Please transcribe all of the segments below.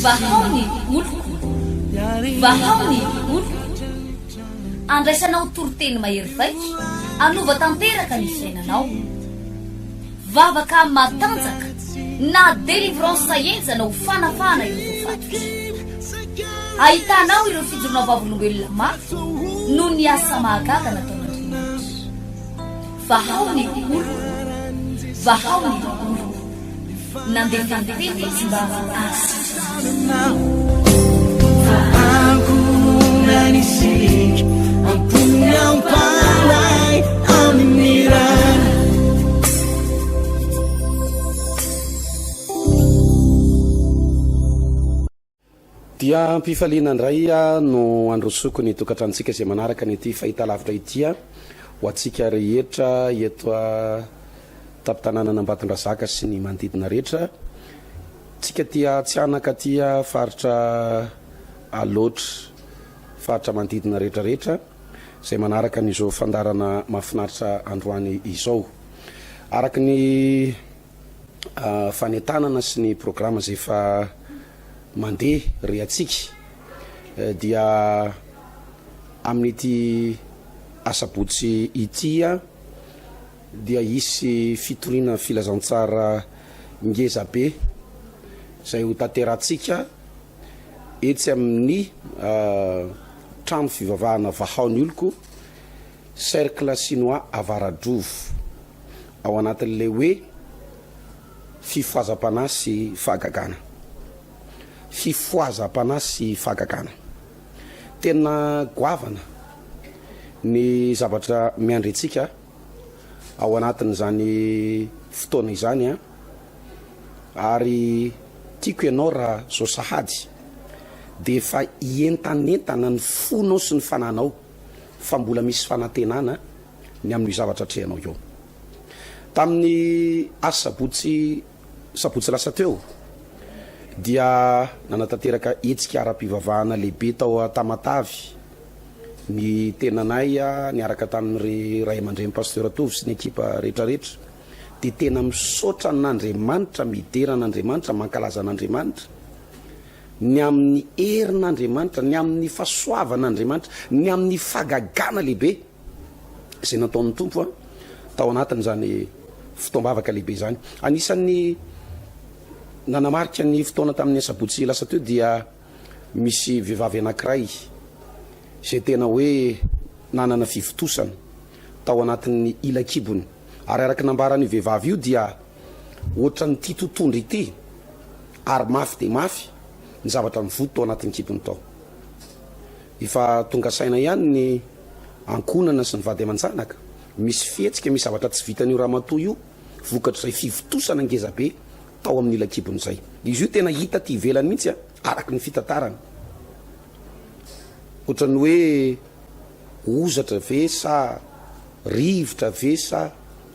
vahaony oloko vahaony oloko andraisanao toroteny mahery vaika anova tanteraka ny fiainanao vavaka matanjaka na délivrance enjana ho fanafana ireo fatotra ahitanao ireo fijorona vavolombelona mafy no ny asa mahagaga nataon'Andriamanitra vahaony oloko vahaony oloko nandefandefety sy mba nanisik ampunyang palay aminiran dia mpifaliana indray no androsoko ny tokantranintsika izay manaraka nyity fahita lavitra itya ho atsika rehetra eto tapitanàna Ambatondrazaka sy ny manodidina rehetra tsika tia tsy anaka tia faritra aloatra faritra manodidina rehetrarehetra izay manaraka n'izao fandarana mahafinaritra androany izao araka ny fanetanana sy ny programa zay fa mandeha rehatsika dia amin'ity asabotsy itya dia isy fitoriana filazantsara ngeza be zay ho tanterahantsika etsy amin'ny trano fivavahana vahaony oloko cercle chinois avaradrovo ao anatin'le hoe fifoazam-panahy sy fahagagana fifoazam-panahy sy fahagagana tena goavana ny zavatra miandry antsika ao anatin'izany fotoana izany ary tiako ianao raha zao sahady de fa ientanentana ny fonao sy ny fananao fa mbola misy fanantenana ny amin'ny zavatra trehanao eo tamin'ny sabotsy lasa teo dia nanatanteraka etsika ara-pivavahana lehibe tao Tamatavy ny tenanay niaraka tamin'ny ray aman-dren'ny pasteur Tovy sy ny ekipa rehetrarehetra de tena misaotra n'Andriamanitra midera n'Andriamanitra mankalaza n'Andriamanitra ny amin'ny herin'Andriamanitra ny amin'ny fahasoavan'Andriamanitra ny amin'ny fagagana lehibe izay nataon'ny tompo tao anatin'izany fotoam-bavaka lehibe zany anisan'ny nanamarika ny fotoana tamin'ny sabotsy lasa teo dia misy vehivavy anankiray zay tena hoe nanana fivitosana tao anatin'ny ilakibony ary araka nambarany vehivavy io dia ohatran'ny ty totondry ity ary mafy de mafy ny zavatra mivoto tao anatin'ny kibony tao efa tonga saina ihany ny ankonana sy ny vady aman-janaka misy fihetsika misy zavatra tsy vitan'io ramatoa io vokatr' izay fivitosana ngeza be tao amin'ny ilakibony zay izy io tena hita ty ivelany mihitsy araky ny fitantarana ohatran'ny hoe ozatra ve sa rivotra ve sa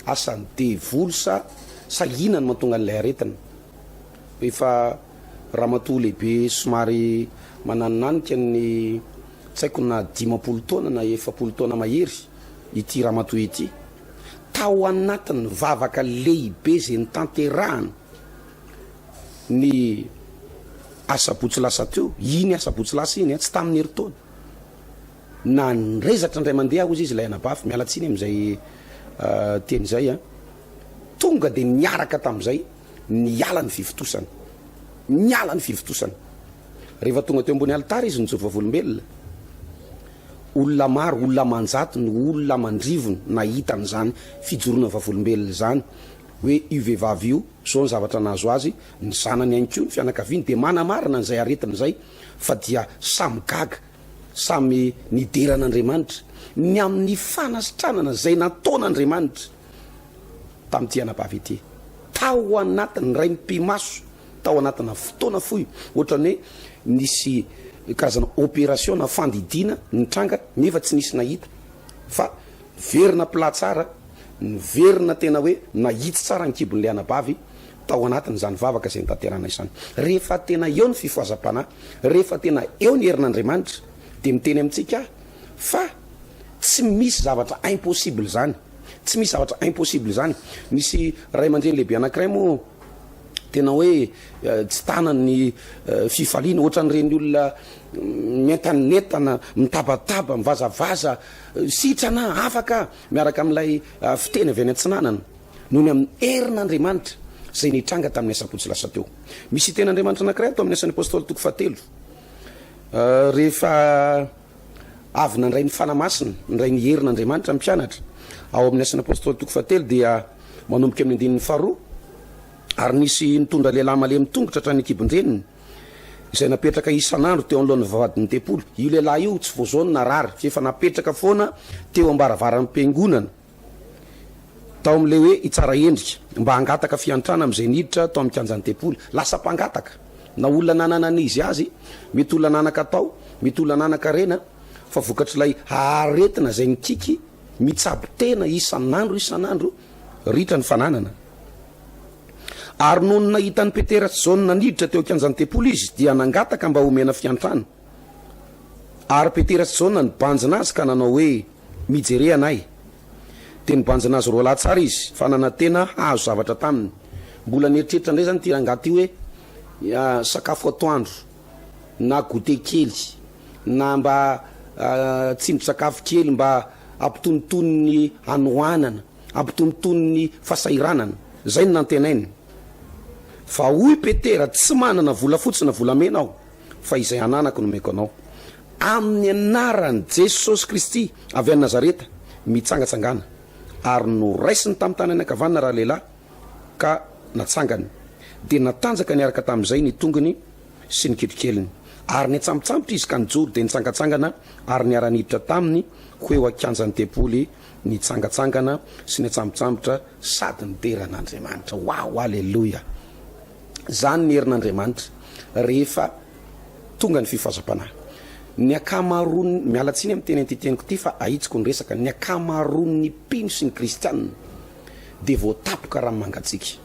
asany devolo sa inany mahatonga an'ilay aretina efa ramatoa lehibe somary mananonanika ny tsy haiko na 50 taona na 70 taona mahery ity ramatoa ity tao anatin'ny vavaka lehibe zay ny tanterahana ny asabotsy lasa teo iny asabotsy lasa iny tsy tamin'ny heritaona na nyrezatra ndray mandeha aho izy izy lay anabafy mialatsiny am'izay teny zay tonga de niaraka tam'izay niala ny fivitosana niala ny fivitosana rehefa tonga teo ambony alitara izy nijoro vavolombelona olona maro olona manjato ny olona mandrivony nahita an'izany fijorona vavolombelona zany hoe io vehivavy io zao ny zavatra nahazo azy ny zanany ihany koa ny fianakaviany de manamarina n'izay aretina zay fa dia samy gaga samy nideran'Andriamanitra ny amin'ny fanasitranana zay nataon'Andriamanitra tamin'ity anabavy ity tao anatin'ny ray mpimaso tao anatina fotoana fohy ohatran'ny hoe nisy karazana opération na fandidina ny tranga nefa tsy nisy nahita fa verina platsara ny verina tena hoe nahitsy tsara ny kibon'le anabavy tao anatin'izany vavaka zay nitanterana izany rehefa tena eo ny fifoazam-panahy rehefa tena eo ny herin'Andriamanitra de miteny amintsika fa tsy misy zavatra impossible zany tsy misy zavatra impossible zany nisy ray aman-dreny lehibe anankiray moa tena hoe tsy tanany fifaliana ohatran'ireny olona mentanetana mitabataba mivazavaza sitrana afaka miaraka amin'ilay fiteny avy any antsinanana noho ny amin'ny herin'Andriamanitra zay nitranga tamin'ny asabotsy lasa teo. Misy ten'Andriamanitra anankiray ato amin'ny asan'ny apôstôly toko 7 rehefa avy nandray ny fanamasina ndray ny herin'Andriamanitra mpianatra ao amin'ny asan'ny apôstôly toko 7 dia manomboka amin'ny andinin'ny 2 ary nisy nitondra lehilahy malemy tongotra hatrany kibondreniny izay napetraka isan'andro teo anoloan'ny vavahadin'ny tempolo. Io lehilahy io tsy voazaony na rary fa efa napetraka foana teo ambaravaran'ny mpiangonana tao amin'le hoe itsara endrika mba hangataka fiantrana amin'izay niditra tao amin'ny kianjan'ny tempolo. Lasa mpangataka na olona nanana izy azy, mety olona nanaka tao, mety olona nanaka rena, fa vokatr'ilay aretina zay nikiky mitsabo tena isan'andro ritra ny fananana. Ary noho ny nahitan'ny Petera sy Jaune naniditra teo kianjan'ny tempolo izy dia nangataka mba homena fiantrana. Ary Petera sy Jaune nibanjina azy ka nanao hoe mijery anay. Dia nibanjina azy roa lahy tsara izy fa nanantena hahazo zavatra taminy. Mbola nieritreritra indray zany ty rangaty hoe sakafo atoandro na goûter kely na mba tsindrin-tsakafo kely mba ampitonitony ny anohanana, ampitonitony ny fasairanana. Zay no nantenainy. Fa hoy Petera tsy manana vola fotsy na volamena aho fa izay ananako no meko anao. Amin'ny anaran'i Jesosy Kristy avy any Nazareta mitsangatsangana. Ary no raisiny tamin'ny tanany ankavanana raha lehilahy ka natsangany. Dia natanjaka niaraka tamin'izay ny tongony sy ny ketrikeliny. Ary nitsampitsampitra izy ka nijoro dia nitsangatsangana ary niara-niditra taminy ho eo akianjan'ny tempoly nitsangatsangana sy nitsampitsampitra sady niteran'Andriamanitra. Wow, alleluia! Zany ny herin'Andriamanitra rehefa tonga ny fifazam-panahy. Ny akamaroany mialatsiny amin'ny teny antiteniko ty fa ahitsiko ny resaka. Ny akamaroan'ny mpino sy ny kristianina dia voatapoka raha mangatsika.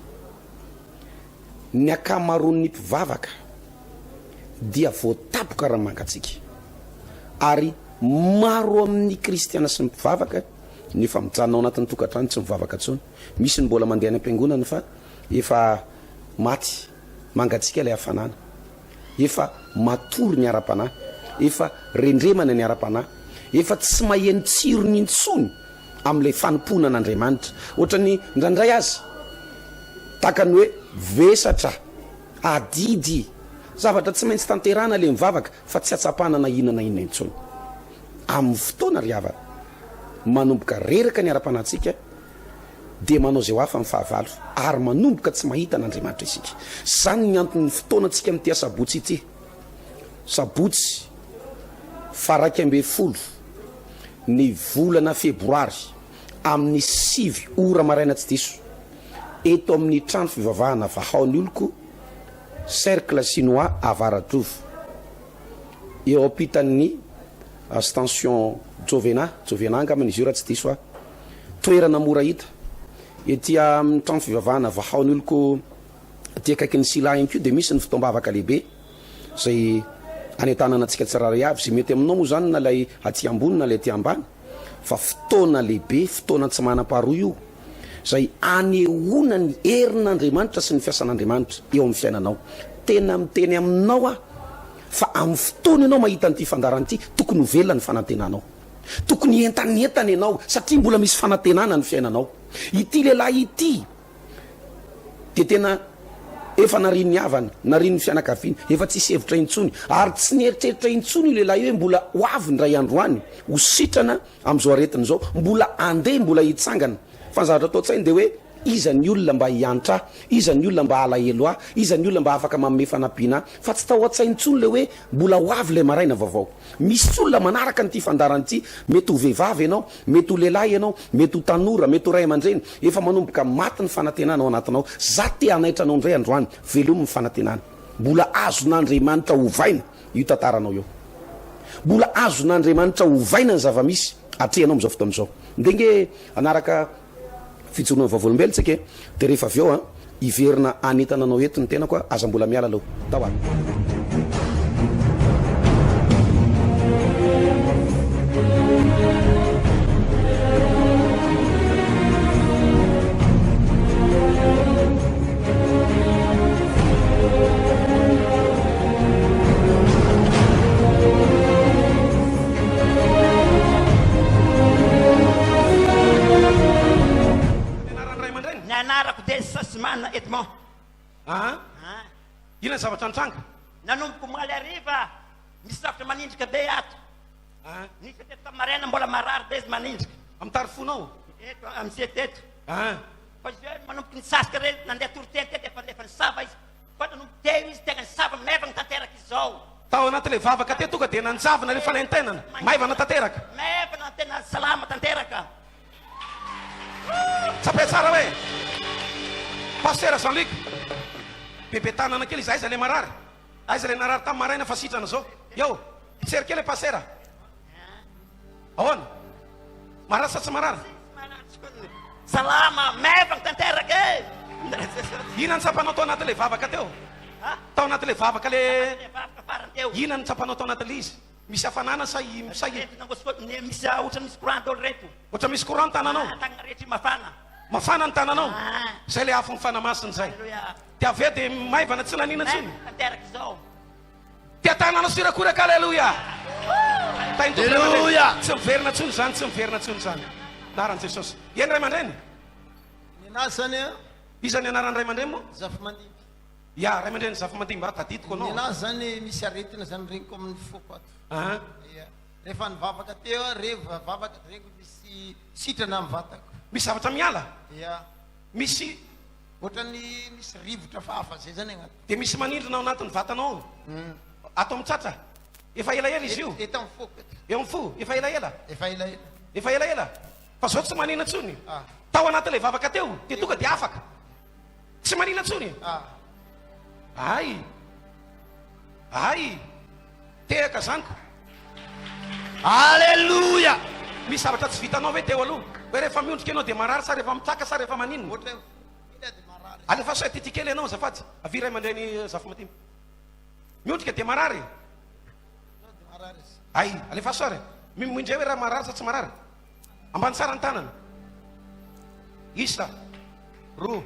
Ny akamaroan'ny mpivavaka dia voatapoka raha mangatsika. Ary maro amin'ny kristiana sy ny mpivavaka nefa mijanona ao anatin'ny tokantrano tsy mivavaka intsony. Misy ny mbola mandeha any am-piangonana fa efa maty mangatsika ilay hafanana, efa matory ny ara-panahy, efa rendremana ny ara-panahy, efa tsy maheno tsiro ny intsony amin'ilay fanompoana an'Andriamanitra. Ohatrany ndraindray azy tahaka ny hoe vesatra, adidy, zavatra tsy maintsy tanterana le mivavaka fa tsy atsapana na inona intsony. Amin'ny fotoana riava manomboka reraka ny ara-panahintsika dia manao zay ho afa amin'ny fahavalo ary manomboka tsy mahita an'Andriamanitra isika. Zany ny antony fotoana antsika amin'ity sabotsy ity. Sabotsy faha 12 ny volana febroary amin'ny 7 ora maraina tsy diso eto amin'ny trano fivavahana vahaon'ny oloko cercle chinois Avaratrovo eo ampitan'ny station Jovena angamba izy io raha tsy diso a toerana mora hita ety amin'ny trano fivavahana vahaon'ny oloko ety akaiky ny Sila ihany koa dia misy ny fotoam-bavaka lehibe zay anentanana antsika tsiraray avy. Zay mety aminao moa zany na lay aty ambony na lay aty ambany fa fotoana lehibe, fotoana tsy manam-paharoa io zay anehoana ny herin'Andriamanitra sy ny fiasan'Andriamanitra eo amin'ny fiainanao. Tena miteny aminao a fa amin'ny fotoana ianao mahita an'ity fandarana ity tokony ho velona ny fanantenanao, tokony entanentana ianao satria mbola misy fanantenana ny fiainanao. Ity lehilahy ity dia tena efa nariny ny havana, nariny ny fianakaviana, efa tsisy hevitra intsony ary tsy nieritreritra intsony io lehilahy hoe mbola ho avy ny ray androany ho sitrana amin'izao aretina izao, mbola andeha, mbola hitsangana. Fa ny zavatra atao tsainy dia hoe iza ny olona mba hiantra, iza ny olona mba alahelo ahy, iza ny olona mba afaka manome fanampiana ahy, fa tsy tao an-tsainy intsony le hoe mbola ho avy le maraina vaovao. Misy olona manaraka n'ity fandarana ity, mety ho vehivavy ianao, mety ho lehilahy ianao, mety ho tanora, mety ho ray aman-dreny, efa manomboka maty ny fanantenana ao anatinao. Za te hanaitranao indray androany, velomy ny fanantenana. Mbola azon'Andriamanitra hovaina io tantaranao io. Mbola azon'Andriamanitra hovaina ny zava-misy atrehanao amin'izao fotoana izao. Ndenge anaraka fijoroana vavolombelona tsika dia rehefa avy eo iverina anentana anao eto ny tena koa aza mbola miala aloha tao any. Inona zavatra nitranga? Nanomboka maly ariva misy zavatra manindrika be ato. Nisy teto maraina mbola marary be izy manindrika. Amin'ny tarifonao? Eto am'izay teto. Fa izy hoe manomboky nisasika reny nandeha toroteny teto efa nisava izy. Fa nanomboky teo izy tena nisava maivana tanteraka izao. Tao anaty le vavaka teo tonga dia nanjavana rehefa nain-tenana maivana tanteraka. Maivana tena salama tanteraka. Tsapay tsara hoe Pasteur Jean-Luc bebe tanana kely izy aiza le marary aiza le narary tamin'ny maraina fa sitrana zao eo tsery kely pasteur ahoana marary sa tsy marary salama maivana tanteraka e. Inona ny tsapanao tao anaty le vavaka teo? Tao anaty le vavaka le inona ny tsapanao tao anaty le izy? Misy hafanana sa misy ohatra misy courant daholo reto. Ohatra misy courant ny tananao? Tanana rehetra mafana. Mafana ny tananao? Zay le afo mifana masina zay. Dia avy eo dia maivana tsy nanina intsony. Tanteraka izao. Tia tanana sirakoraka aleluia. Aleluia. Tsy miverina intsony zany, tsy miverina intsony zany. Anaran'i Jesosy. Eny ray aman-dreny? Ninasany Iza ny anaran'ny ray aman-dreny moa? Zafamandimby. Ya, ray aman-dreny Zafamandimby tadidiko anao. Ninazy zany misy aretina zany reniko amin'ny foko ato. Ia. Rehefa nivavaka teo reva vavaka reko misy sitrana amin'ny vatako. Misy zavatra miala? Ia. Misy ohatrany misy rivotra fahafa zay zany agnaty. dia misy manindrina ao anatin'ny vatanao. Ato amin'ny tratra. Efa elaela izy io. Eto amin'ny foko eto. Eo amin'ny fo, efa elaela. Efa elaela. Efa elaela. Fa zao tsy manina intsony. Tao anatin'ilay vavaka teo, dia tonga dia afaka. Tsy manina intsony. Ay. Tehaka zaniko. Aleluia. Misy zavatra tsy vitanao ve teo aloha? Hoe rehefa miondrika ianao dia marary sa rehefa mitsaka sa rehefa maninona? Ohatrany ila dia marary. Alefa sao tity kely ianao azafady. Avy ray aman-dreny Zafamandimby. Miondrika dia marary. Dia marary izy. Ay, alefa sao re. Mindray hoe raha marary sa tsy marary? Ambany tsara ny tanana. Isa. Roa.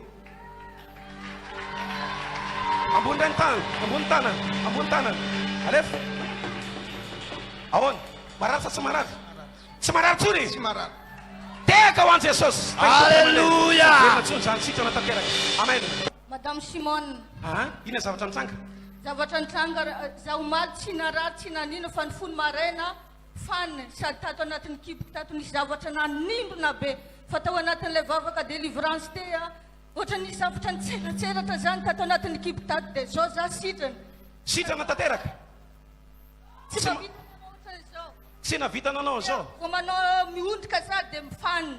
Ambony ray ny tanana. Ambony tanana. Ambony tanana. Alefa. Ahoana? Marary sa tsy marary? Tsy marary tsony. Tsy marary. Tehaka ho an'i Jesosy. Aleluia. Verina tsony zany sitrana tanteraka. Amen. Madame Simone. Inona zavatra nitranga? Zavatra nitranga zaho omaly tsy narary tsy nanino fa ny fony maraina fany sady tato anatin'ny kiboky tato nisy zavatra nanindrona be fa tao anatin'ilay vavaka délivrance te ohatra nisy zavatra nitselatselatra zany tato anatin'ny kiboky tato dia zao za sitrana. Sitrana tanteraka? Tsy navita ohatra izao. Tsy navitana anao zao? Vao manao miondrika za dia mifany.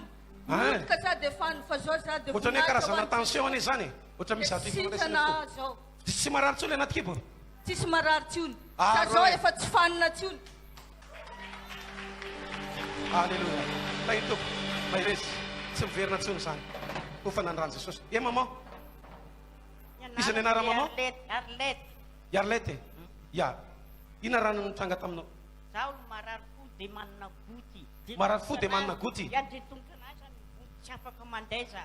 Miondrika za dia fany fa zao za dia ohatra ny hoe karazana tension anie zany. Ohatra misy sitrana zao. Tsy marary tsony anaty kibo? Tsisy marary tsony. Sa zao efa tsy fanina tsony. Aleluia. Tay tompo. Mahiresy. Tsy miverina tsony zany. Kofa nandrany Jesosy. E maman? Iza ny anara maman? Arlette. Yarlette. Ya. Ina rano nitranga taminao? Zaho marary fo dia manana goty. Marary fo dia manana goty? Iandry tongotra zany tsy afaka mandaiza.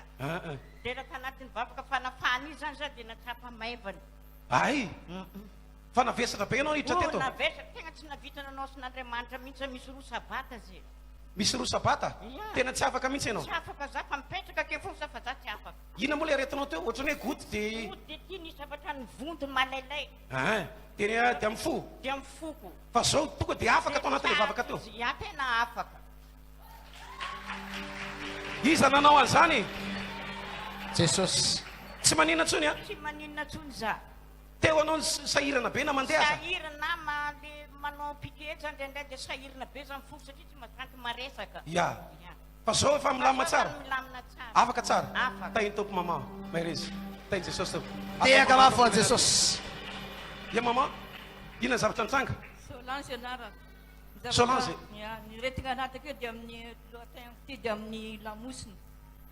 Dia raha tanatin'ny vavaka fanafana io zany za dia natrapa maivana. Ay. Fa navesatra be ianao hiditra teto? Navesatra tegna tsy navitana anao sy n'Andriamanitra mihitsy misy roa sabata zay. Misy roa sabata? Tena tsy afaka mihitsy ianao? Tsy afaka za fa mipetraka ke fosa fa za tsy afaka. Ina moa le aretinao teo? Ohatrany hoe goty dia... Goty dia tia nisy zavatra nivonto malailay. Dia amin'ny fo? Dia amin'ny foko. Fa zao tonga dia afaka tao anatin'ilay vavaka teo? Ia tena afaka. Iza nanao an'izany? Jesosy. Tsy manina tsony a? Tsy maninona tsony za. Teo anao sahirana be na mandeha sa? Sahirana le manao piketra ndraindray dia sahirana be zany foko satria tsy mahatanty maresaka. Ya. Fa zao efa milamina tsara? Milamina tsara. Afaka tsara? Afaka. Tainy tompo maman. Mahirezy. Tainy Jesosy tompo. Tehaka mafy ho an'i Jesosy. Ya maman? Inona zavatra nitranga? Solange anarana. Solange? Ny retina anaty akeo dia amin'ny lohategna ty dia amin'ny lamosina.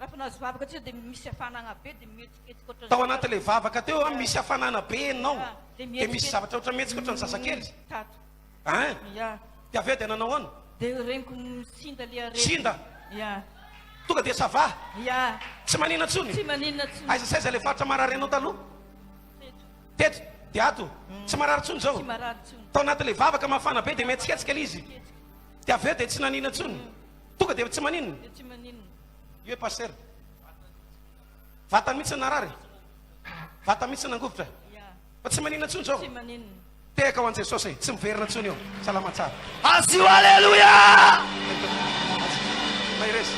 Rehefa nahazo vavaka tsy dia misy hafanana be dia mihetsiketsika ohatran'izay. Tao anatin'ilay vavaka teo misy hafanana be ianao. Dia misy zavatra ohatran'ny mihetsika ohatran'ny sasakely. Tato. Dia avy eo dia nanao ahoana? Dia reniko misinda le aretina. Sinda? Ia. Tonga dia sava? Ia. Tsy manina tsony? Tsy maninona tsony. Aiza saiza le faritra marary anao taloha? Teto? Dia ato? Tsy marary tsony zao? Tsy marary tsony. Tao anatin'ilay vavaka mafana be dia mihetsiketsika ilay izy. Dia avy eo dia tsy nanina tsony? Tonga dia tsy maninona? Dia tsy maninona. Io pasteur. Vatany mihitsy narary. Vata mihitsy nangovotra. Fa tsy manina intsony zao. Tsy maninona. Teka ho an' Jesosy tsy miverina intsony eo. Salama tsara. Asio aleluia. Mairesy.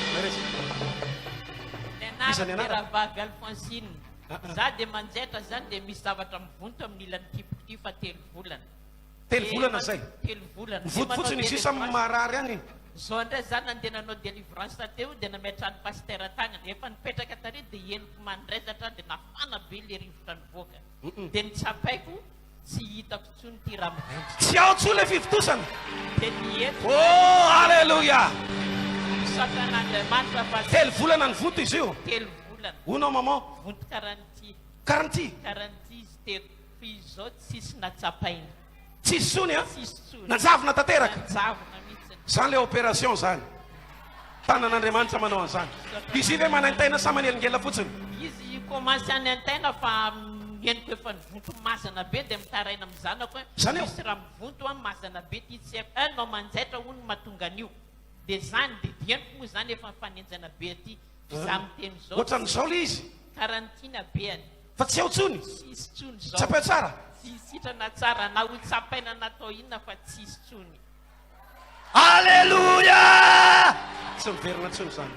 Isan'ny anarana. Rahavavy Alfonsine. Za dia manjaitra zany dia misy zavatra mivonto amin'ny ilany tipoti fa 3 volana. 3 volana zay. 3 volana. Mivoto fotsiny izy io samy marary any. Zao indray zany nandeha nanao délivrance teo dia nametrany pasteur tagnana. Efa nipetraka tary dia henoko mandrezatra dia nafana be le rivotra nivoaka. Dia nitsapaiko tsy hitako tsony ty raha mivonto. Tsy ao tsony le fivotosana. Dia niheto. Oh, aleluia. Satan'Andriamanitra fa 3 volana ny voto izy io. 3 volana. Hono maman. Vonto garantie. Garantie. Garantie izy telo. Fa izy zao tsisy natsapaina. Tsisy tsony a. Tsisy tsony. Nanjavona tanteraka. Nanjavona mihitsy. Zany le opération zany. Tanan'Andriamanitra manao an'izany. Izy ve manantaina sa manelingela fotsiny. Izy commence any antaina fa henoko efa nivonto mazana be dia mitaraina amin'ny zanako Zany eo. misy raha mivonto a mazana be ty tsy haiko anao manjaitra hono mahatonga an'io dia zany dia henoko moa zany efa mifanenjana be aty za miteny zao Ohatran'izao le izy. karantina be any Fa tsy ao tsony. tsisy tsony zao Tsapay tsara. tsy sitrana tsara na ho tsapaina natao inona fa tsisy tsony. Aleluia. Tsy miverina tsony zany.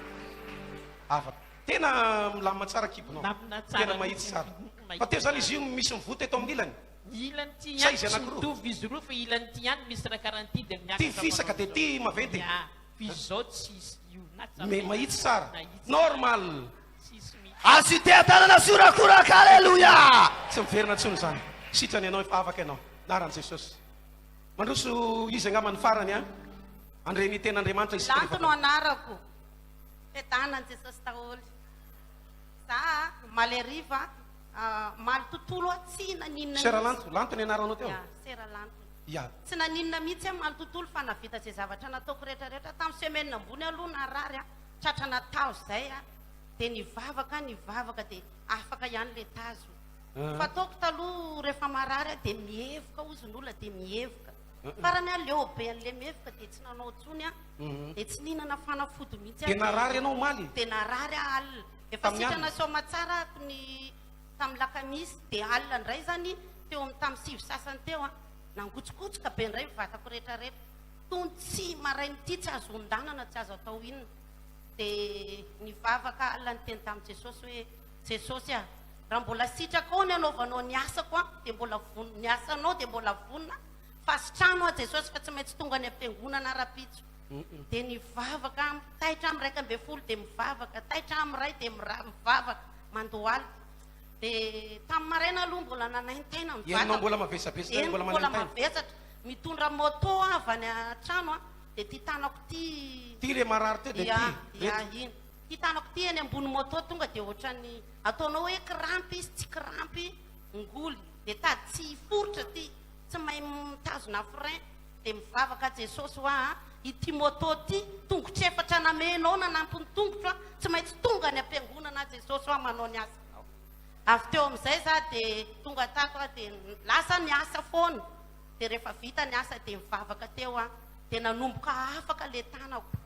Afaka. Tena milamina tsara kiponao. Lamina tsara. Tena mahitsy tsara. Fa teo zany izy io misy mivoto eto amin'ny ilany. Ilany ty Sa ihany izy tsy anankiroa. mitovy izy roa fa ilany ty ihany misy raha karanty dia Ty fisaka dia ty maventy. izy zao tsisy io na Mahitsy tsara. Normal. tsisy mihitsy. Asio te tanana sorakoraka. Aleluia. Tsy miverina tsony zany. Sitrany ianao efa afaka ianao. Naran'i Jesosy. Mandroso izy angamba ny farany a. Andreny ten'Andriamanitra isika Lanto no anarako. Fetanan Jesosy taholy. Za maleriva maly tontolo tsy naninona. Sera lanto. Lanto ny anaranao teo. Ya, sera lanto. Ya. Tsy naninona mihitsy maly tontolo fa navita zay zavatra nataoko rehetrarehetra tamin'ny semaine ambony aloha narary tratra natao zay dia nivavaka dia afaka ihany le tazo. Fataoko taloha rehefa marary dia mihevoka ozin'olona dia mihevoka. Farany aleo be an'le mihevoka dia tsy nanao tsony dia tsy nihinana fanafody mihitsy. Dia narary ianao maly. Dia narary alina. Efa sitrana soma tsara ny tamin'ny lakamisy dia alina indray zany teo amin'ny tamin'ny 6 sasany teo nangotsikotsika be indray vatako rehetrarehetra. Tony tsy marainy ity tsy azo ondanana tsy azo atao inona. Dia nivavaka alina ny teny tamin'i Jesosy hoe Jesosy raha mbola sitraka ao ny anaovanao ny asako dia mbola vonona ny asanao dia mbola vonona fa sitrano Jesosy fa tsy maintsy tonga ny ampiangonana rapitso. Dia nivavaka taitra amin'ny 12 dia mivavaka taitra amin'ny ray dia mivavaka mandoaly. Dia tamin'ny maraina aloha mbola nanaintaina ny Ianao mbola mavesabesatra mbola manantaina. mavesatra mitondra moto avy any an-trano dia ty tanako ty Ty le marary teo dia ty. iny ty tanako ty eny ambony moto tonga dia ohatrany ataonao hoe kirampy izy tsy kirampy ngoly dia tady tsy forotra ty tsy mahay mitazona frein dia mivavaka Jesosy hoa ity moto ty tongotra efatra namenao nanampy ny tongotra tsy maintsy tonga ny ampiangonana Jesosy hoa manao ny asanao. Avy teo amin'izay za dia tonga tako dia lasa ny asa foana dia rehefa vita ny asa dia mivavaka teo dia nanomboka afaka le tanako.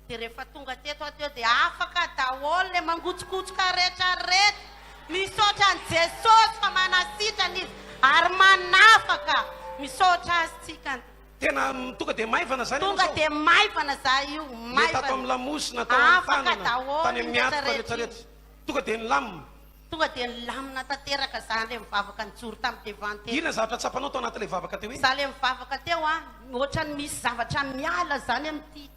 Dia rehefa tonga teto teo dia afaka daholo le mangotsikotsika rehetrarehetra misaotra ny Jesosy fa manasitrana izy ary manafaka misaotra azy tsika. Tena tonga dia maivana zany. Tonga dia maivana za io tato amin'ny lamosina tao amin'ny tanana tany amin'ny ato rehetrarehetra tonga dia nilamina. Tonga dia nilamina tanteraka zany le mivavaka nijoro tamin'ny devant. Inona zavatra tsapanao tao anaty le vavaka teo iny? Za le mivavaka teo ohatrany misy zavatra miala zany amin'ity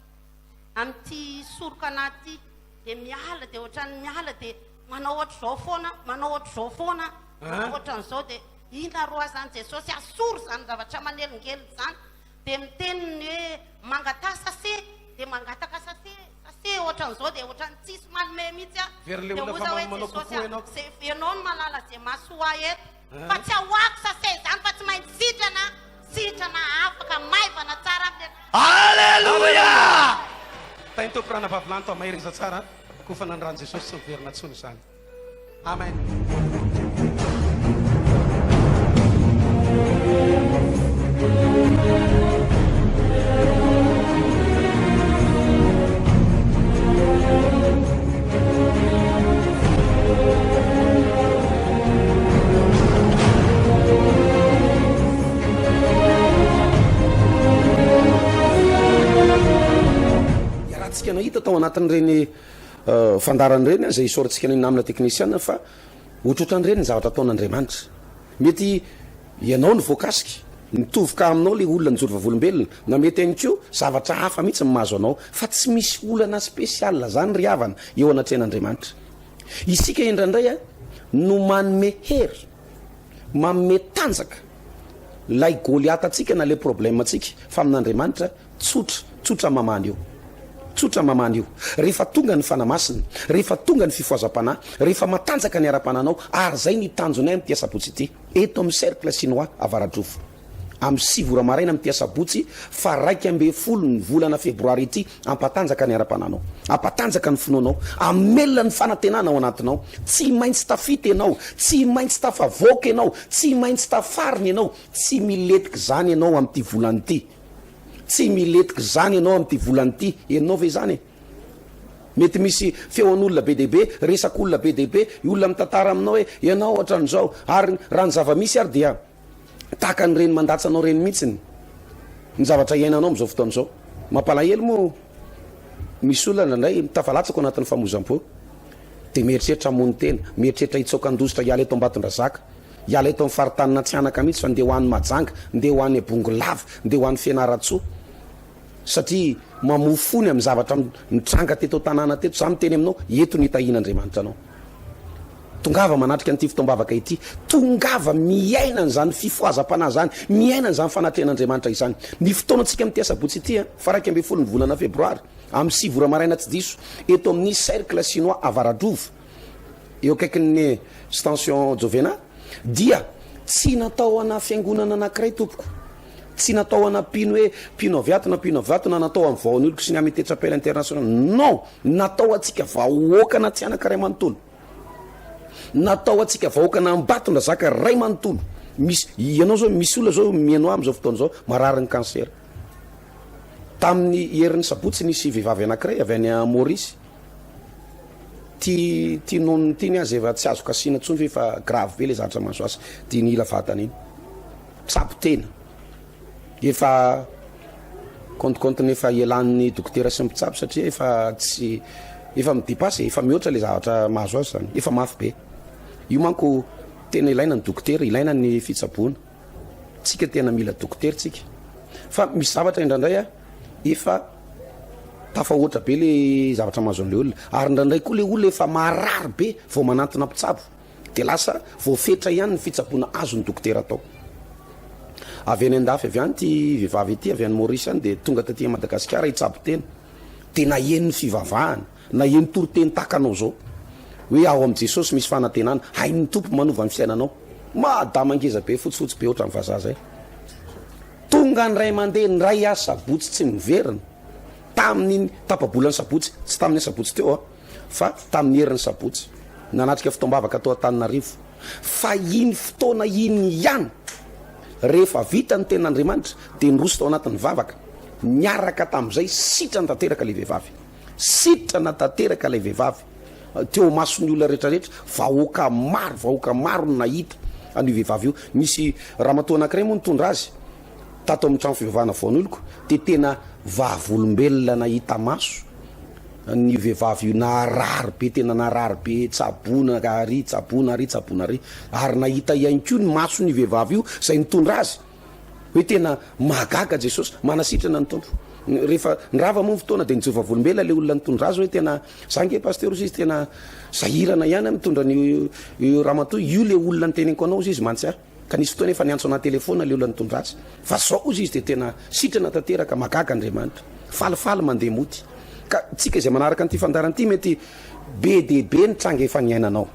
soroka anaty dia miala dia ohatrany miala dia manao ohatr'izao foana ohatran'izao dia ina roa zany Jesosy asoro zany zavatra manelingely zany dia miteniny hoe mangata sase dia mangataka sase ohatran'izao dia ohatrany tsisy manome mihitsy dia oza hoe Jesosy zay ianao no malala zay masoa eto fa tsy ahoako sase zany fa tsy maintsy sitrana afaka maivana tsara. Aleluia. Tainy teo pirana vavilany tao mahiriza tsara kofa nandrany Jesosy tsy miverina tsony zany. Amen. tao anatin'ireny fandarany reny zay isorantsika ny namina teknisiana fa ohatrohatran'ireny ny zavatra ataon'Andriamanitra. Mety ianao ny voakasika mitovy ka aminao le olona nyjoro vavolombelona na mety ihany koa zavatra hafa mihitsy mahazo anao fa tsy misy olana spesiala zany ry havana eo anatrehan'Andriamanitra. Isika indraindray no manome hery manome tanjaka lay Goliata atsika na le problème atsika fa amin'Andriamanitra tsotra mamany io. Tsotra mamany io. Rehefa tonga ny fanamasina, rehefa tonga ny fifoazam-panahy, rehefa matanjaka ny ara-pananao, ary zay ny tanjonay amin'ny tiasabotsy ity eto amin'ny cercle chinois avaradrofo. Amin'ny 6 ora maraina amin'ny tiasabotsy fa 12 ny volana febroary ity ampatanjaka ny ara-pananao, ampatanjaka ny finoanao, amelona ny fanantenana ao anatinao, tsy maintsy tafita ianao, tsy maintsy tafavoaka ianao, tsy maintsy tafariny ianao, tsy miletika zany ianao amin'ity volany ity. Tsy miletika zany ianao amin'ity volany ity, ianao ve zany? Mety misy feon'olona be dehibe, resak'olona be dehibe, olona mitantara aminao hoe ianao ohatran'izao, ary raha ny zava-misy ary dia tahaka ny reny mandatsanao reny mihitsy ny zavatra iainanao amin'izao fotoan'izao. Mampalahelo moa misy olona indray mitafalatsaka ao anatin'ny famozam-po dia mieritreritra mony tena, mieritreritra hitsokan-dositra hiala eto Ambatondrazaka, hiala eto amin'ny faritany Natsianaka mihitsy fa ndeha ho an'ny Majanga, ndeha ho an'ny Abongolava, ndeha ho an'ny Fianaratsoa, satria mamofony amin'ny zavatra mitranga teto tanàna teto. Za miteny aminao eto ny hitahian'Andriamanitra anao. Tongava manatrika an'ity fitombavaka ity, tongava miaina n'izany fifoazam-panahy zany, miaina n'izany fanatrehan'Andriamanitra izany. Ny fotoanantsika amin'ny tiasabotsy ity fa 12 ny volana febroary amin'ny 6 ora maraina tsy diso eto amin'ny cercle chinois avaradrovo eo akaikin'ny station Jovena, dia tsy natao ana fiangonana anankiray tompoko, tsy natao ana pino hoe pino aviato na natao amin'ny vaon'oloko sy ny Amitié Chapelle International. Non, natao atsika vahoaka na Tsianaka ray manontolo, natao atsika vahoaka na Ambatondrazaka ray manontolo. Misy ianao zao, misy olona zao mieno amin'izao fotoan'izao marary ny cancer. Tamin'ny herin'ny sabotsy nisy vehivavy anankiray avy any Maurice, ti nono tiny azy efa tsy azo kasina tsony fa grave be le zavatra mahazo azy, dia nila vatany iny tsapo tena, efa kontokontony efa ialan'ny dokotera sy mitsabo satria efa midipasy, efa mihoatra le zavatra mahazo azy zany, efa mafy be. Io manko tena ilaina ny dokotera, ilaina ny fitsaboana, tsika tena mila dokotera tsika. Fa misy zavatra indraindray efa tafahoatra be le zavatra mahazo an'le olona, ary indraindray koa le olona efa marary be vao manantona mpitsabo, dia lasa voafetra ihany ny fitsaboana azo ny dokotera atao. Avy any an-dafy avy any ty vehivavy ity avy any Maurice any dia tonga taty Madagasikara hitsabo tena, dia naheno ny fivavahana, naheno toroteny takanao zao hoe ao amin'i Jesosy misy fanantenana, hain'ny tompo manova ny fiainanao. Madamangeza be fotsifotsy be ohatran'ny vazaha zay. Tonga ny ray mandeha ny ray sabotsy tsy miverina tamin'ny tapabolany sabotsy, tsy tamin'ny sabotsy teo fa tamin'ny herin'ny sabotsy, nanatrika fitombavaka atao Antananarivo. Fa iny fotoana iny ihany rehefa vita ny ten'Andriamanitra dia niroso tao anatin'ny vavaka, niaraka tamin'izay sitrana tanteraka le vehivavy, sitrana tanteraka le vehivavy teo mason'ny olona rehetrarehetra. Vahoaka maro no nahita an'io vehivavy io. Misy ramatoa anankiray moa nitondra azy tato amin'ny trano fivavahana vaon'oloko, dia tena vavolombelona nahita maso ny vehivavy io, narary be, tena narary be, tsaboana ary ary nahita ihany koa ny maso ny vehivavy io zay nitondra azy hoe tena mahagaga Jesosy, manasitrana ny tompo. Rehefa nirava moa fotoana dia nijova volombelona le olona nitondra azy hoe tena zange pasteur izy tena zahirana ihany mitondra ny ramatoa io, le olona niteneniko anao izy mantsy ka nisy fotoana efa niantso ana telefona le olona nitondra azy, fa zao izy dia tena sitrana tanteraka, mahagaga Andriamanitra, falifaly mandeha mody. Ka tsika izay manaraka an'ity fandaran'ity mety be dehibe ny tranga efa niainanao,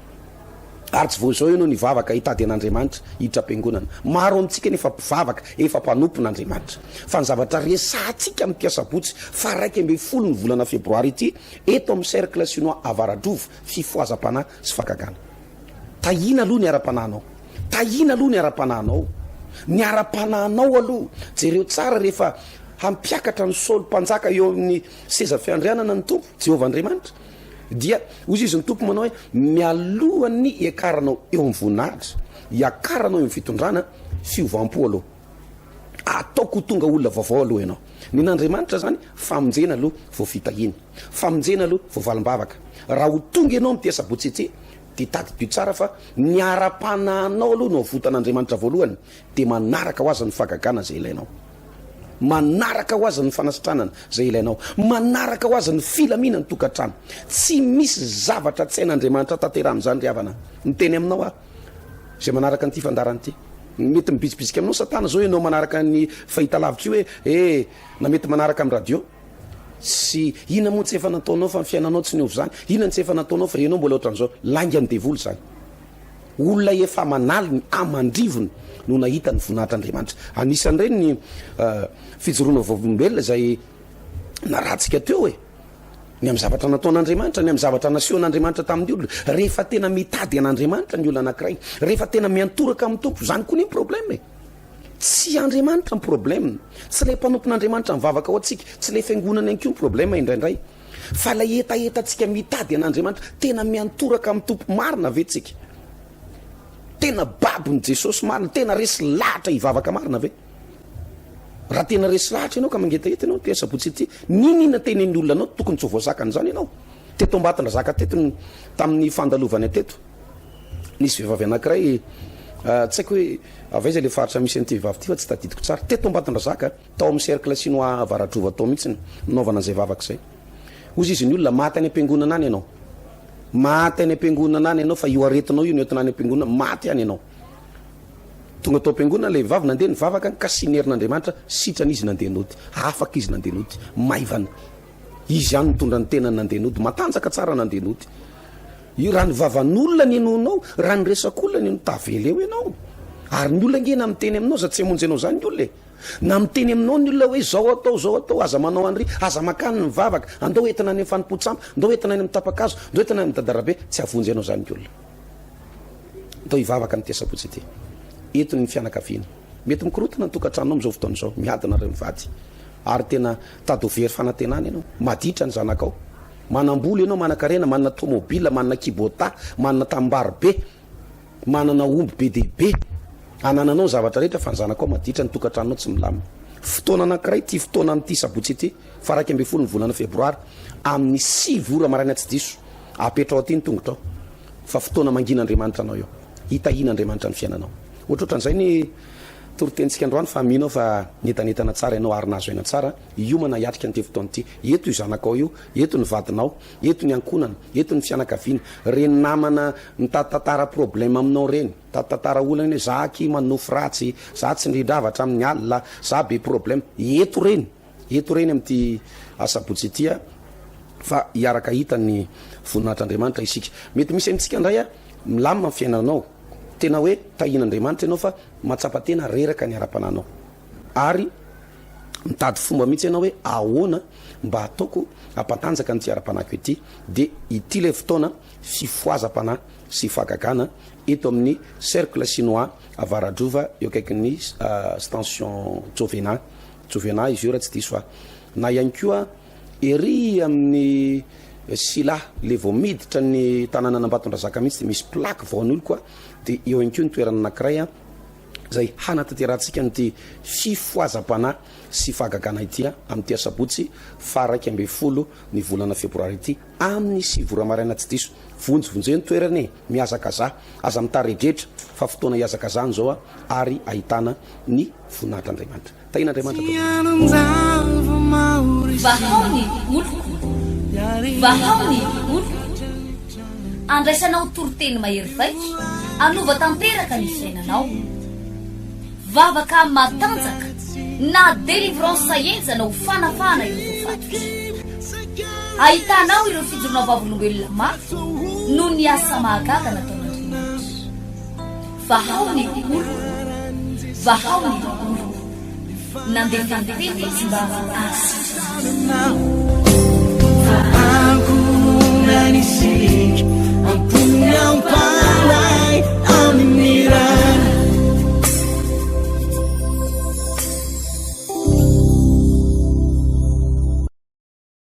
ary tsy voa zao ianao nivavaka hitady an'Andriamanitra hiditra am-piangonana. Maro amintsika nefa mpivavaka efa mpanompon'Andriamanitra, fa ny zavatra resantsika amin'ny tiasabotsy fa 12 ny volana febroary ity eto amin'ny cercle chinois avaradrovo, fifoazam-panahy sy fakagana. Tahina aloha ny ara-panahinao, tahina aloha ny ara-panahinao, ny ara-panahinao aloha jereo tsara rehefa hampiakatra ny solo-mpanjaka eo amin'ny seza fiandrianana ny tompo Jehovah Andriamanitra, dia ozy izy ny tompo manao hoe mialohan'ny iakaranao eo amin'ny voninahitra, iakaranao eo amin'ny fitondrana fiovam-po aloha. ataoko tonga olona vaovao aloha ianao. Nen'Andriamanitra zany famonjena aloha vao fitahiny, famonjena aloha vao valim-bavaka. Raha ho tonga ianao amty sabotsy ity de tady dio tsara fa ny ara-panahinao aloha no votan'Andriamanitra voalohany de manaraka ho azy ny fagagana zay ilainao, manaraka ho azy ny fanasitranana zay ilainao, manaraka ho azy ny filamina ny tokantrano. Tsy misy zavatra tsy hain'Andriamanitra tanterahan'izany ry havana. Nyteny aminao zay manaraka nyity fandarany ity. Mety mibitsibitsika aminao satana zao ianao manaraka ny fahita lavitra io hoe na mety manaraka amin'ny radio sy ina moa tsy efa nataonao fa fiainanao tsy niovy zany, ina tsy efa nataonao fa ianao mbola ohatran'izao lainga ny devoly zany. Olona efa manaly ny amandrivony no nahita ny voninahitran'Andriamanitra. Anisan'ireny ny fijoroana volombelona zay naratsika teo ny amin'ny zavatra nataon'Andriamanitra, ny amin'ny zavatra nasehon'Andriamanitra tamin'ny olona. Rehefa tena mitady an'Andriamanitra ny olona anankiray, rehefa tena miantoraka amin'ny tompo, zany koa ny problème. Tsy Andriamanitra ny problème, tsy ilay mpanompon'Andriamanitra mivavaka ao antsika, tsy ilay fiangonana ihany koa ny problème indraindray, fa ilay etaetantsika mitady an'Andriamanitra, tena miantoraka amin'ny tompo. Marina ve tsika? Tena babon'i Jesosy marina, tena resy lahatra hivavaka marina ve? Raha tena resy lahatra ianao ka mangetaheta ianao ty sabotsy ity, ninina tenen'ny olona anao tokony tsy ho voazakany zany ianao. Teto ambatona zaka teto tamin'ny fandalovany ateto nisy vehivavy anankiray, tsy haiko hoe avaiza le faritra misy an'ity vehivavy ty fa tsy tadidiko tsara. Teto ambatona zaka tao amin'ny cercle chinois Varadrova tao mihitsy naovana zay vavaka zay. Ozy izy ny olona maty any am-piangonana any ianao, maty any am-piangonana any ianao, fa io aretinao io no entina any am-piangonana, maty any ianao. Tonga tao am-piangonana le vavy nandeha nivavaka ka sinerin'Andriamanitra, sitrany izy nandeha nody, afaka izy nandeha nody, maivana. Izy ihany mitondra ny tenany nandeha nody, matanjaka tsara nandeha nody. Io raha ny vavan'olona ny enonao, raha ny resak'olona ny eno tavela eo ianao. Ary ny olona ngena miteny aminao za tsy hamonjy anao zany ny olona na miteny aminao ny olona hoe zao atao, aza manao an'ry, aza makany ny vavaka, andao entina any amin'ny fanimpotsampo, andao entina any amin'ny tapakazo, andao entina any amin'ny dadarabe, tsy havonjy anao zany ny olona. Andao hivavaka ny tiasabotsy ity. Eto ny fianakaviana mety mikorotana ny tokantranonao am'izao fotoana izao, miadana ray mivady ary tena tady ho very fanantenana ianao, maditra ny zanakao, manam-bola ianao, manan-karena, manana tomobila, manana kibota, manana tambary be, manana omby be dehibe, anananao zavatra rehetra fa ny zanakao maditra ny tokantranonao tsy milamina. Fotoana anankiray ty fotoana amin'ity sabotsy ity faraika ambin'ny folo ny volana febroary amin'ny 6 ora maraina tsy diso apetrao aty ny tongotrao, fa fotoana mangin'Andriamanitra anao io, hitahin'Andriamanitra ny fiainanao. Ohatrohatran'izay ny torotentsika androany fa aminao fa netanetana tsara ianao ary nazo aina tsara, iomana hiatrika an'ity fotoana ity. Eto io zanakao io, eto ny vadinao, eto ny ankonana, eto ny fianakaviana, reny namana mitatantara problème aminao reny, tatantara olana hoe zaky manofy ratsy, za tsy nindravatra amin'ny alina, za be problème. Eto reny amin'ity asabotsy ity fa hiaraka hita ny voninahitr'Andriamanitra isika. Mety misy amintsika indray milamina ny fiainanao, tena hoe tahin'Andriamanitra ianao fa matsapa tena reraka ny ara-pananao, ary mitady fomba mihitsy ianao hoe ahoana mba ataoko ampatanjaka ny ty ara-panako ity. De ity le fotoana fifoazam-pana sy fagagana eto amin'ny cercle chinois Varadrova eo akaikin'ny station Tsovena izy io raha tsy diso fa na ihany koa ery amin'ny Sila le vao miditra ny tanàna Ambatondrazaka mihitsy de misy plaque vaon'olo koa, de eo ihany koa ny toerana anankiray zay hanatanterantsika nyty fifoazam-pana sy fagagana ity amin'ity sabotsy faraika ambin'ny folo ny volana febroary ity amin'ny 6 ora maraina tsy diso. Vonjovonjeo ny toerana miazakaza, aza mitaredretra fa fotoana hiazakazany zao ary ahitana ny voninahitr'Andriamanitra. Tahin'Andriamanitra vahaony olo andraisanao toroteny mahery vaika, anova tanteraka ny fiainanao, vavaka matanjaka na délivrance enjana ho fanafana ireo fatotra. Ahitanao ireo fijoroana vavolombelona mafy no ny asa mahagaga nataon'Andriamanitra. Vahaony olo nandefandefy izy mba asitra. Aku nanisik, ampunya pala.